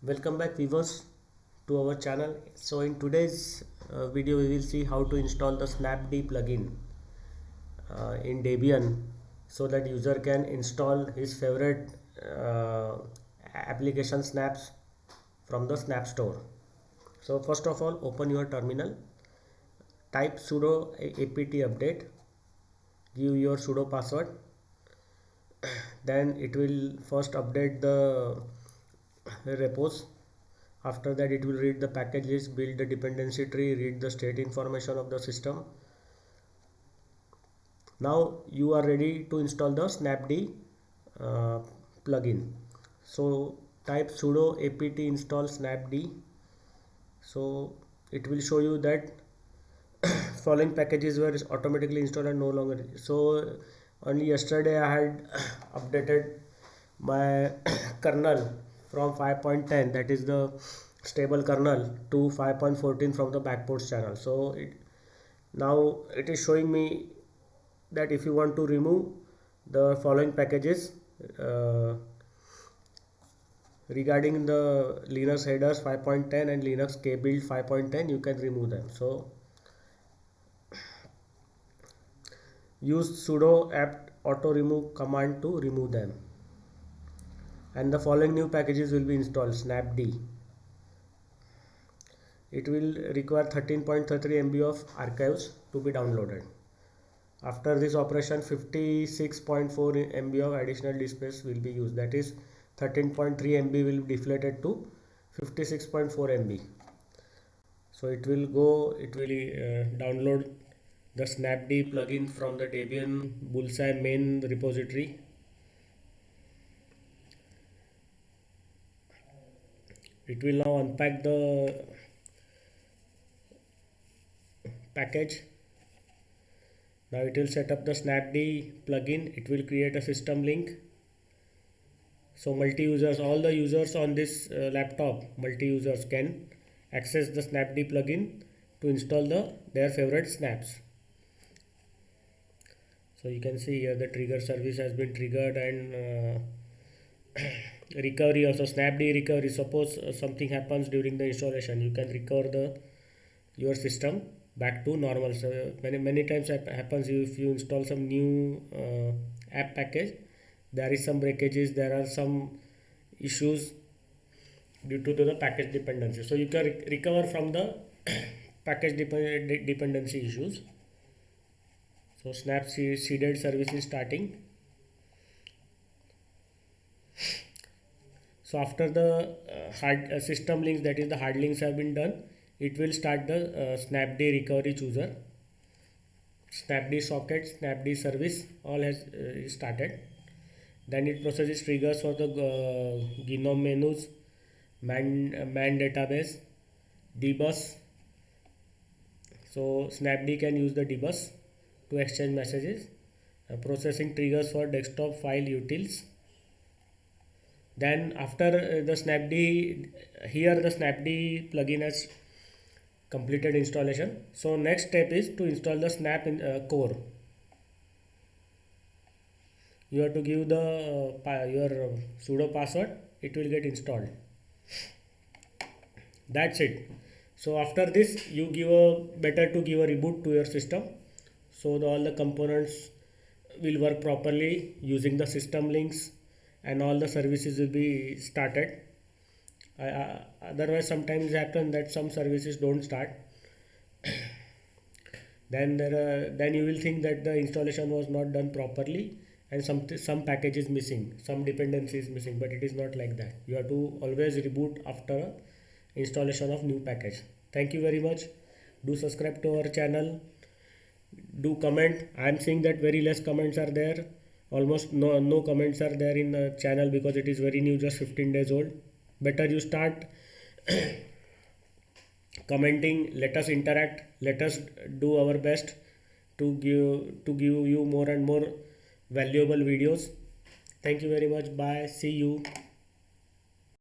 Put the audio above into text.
Welcome back viewers to our channel. So in today's video we will see how to install the Snapd plugin in Debian so that user can install his favorite application snaps from the Snap Store. So first of all, open your terminal, type sudo apt update, give your sudo password, then it will first update the repos. After that, it will read the package list, build the dependency tree, read the state information of the system. Now you are ready to install the Snapd plugin. So type sudo apt install snapd. So it will show you that following packages were automatically installed and no longer. So only yesterday I had updated my kernel from 5.10, that is the stable kernel, to 5.14 from the backports channel. So now it is showing me that if you want to remove the following packages regarding the Linux headers 5.10 and Linux kbuild 5.10, you can remove them. So use sudo apt auto remove command to remove them, and the following new packages will be installed. Snapd, it will require 13.33 MB of archives to be downloaded. After this operation, 56.4 MB of additional disk space will be used, that is 13.3 MB will be deflated to 56.4 MB. So it will download the Snapd plugin from the Debian Bullseye main repository. It will now unpack the package. Now it will set up the Snapd plugin. It will create a system link. So multi-users, all the users on this laptop, multi-users can access the Snapd plugin to install their favorite snaps. So you can see here the trigger service has been triggered, and recovery also, Snapd recovery. Suppose something happens during the installation, you can recover your system back to normal. So many times happens if you install some new app package, there is some breakages, there are some issues due to the package dependency. So you can recover from the package dependency issues. So Snap seeded service is starting. So after the hard system links, that is the hard links, have been done, it will start the Snapd recovery chooser. Snapd socket, Snapd service, all has started. Then it processes triggers for the GNOME menus, man database, dbus. So Snapd can use the dbus to exchange messages, processing triggers for desktop file utils. Then after the Snapd, here the Snapd plugin has completed installation. So next step is to install the Snap core. You have to give the your sudo password, it will get installed. That's it. So after this, you better to give a reboot to your system, so all the components will work properly using the system links, and all the services will be started. Otherwise sometimes it happens that some services don't start. Then you will think that the installation was not done properly, and some package is missing, some dependency is missing, but it is not like that. You have to always reboot after installation of new package. Thank you very much. Do subscribe to our channel. Do comment. I am seeing that very less comments are there. Almost no comments are there in the channel because it is very new, just 15 days old. Better you start commenting. Let us interact. Let us do our best to give you more and more valuable videos. Thank you very much. Bye. See you.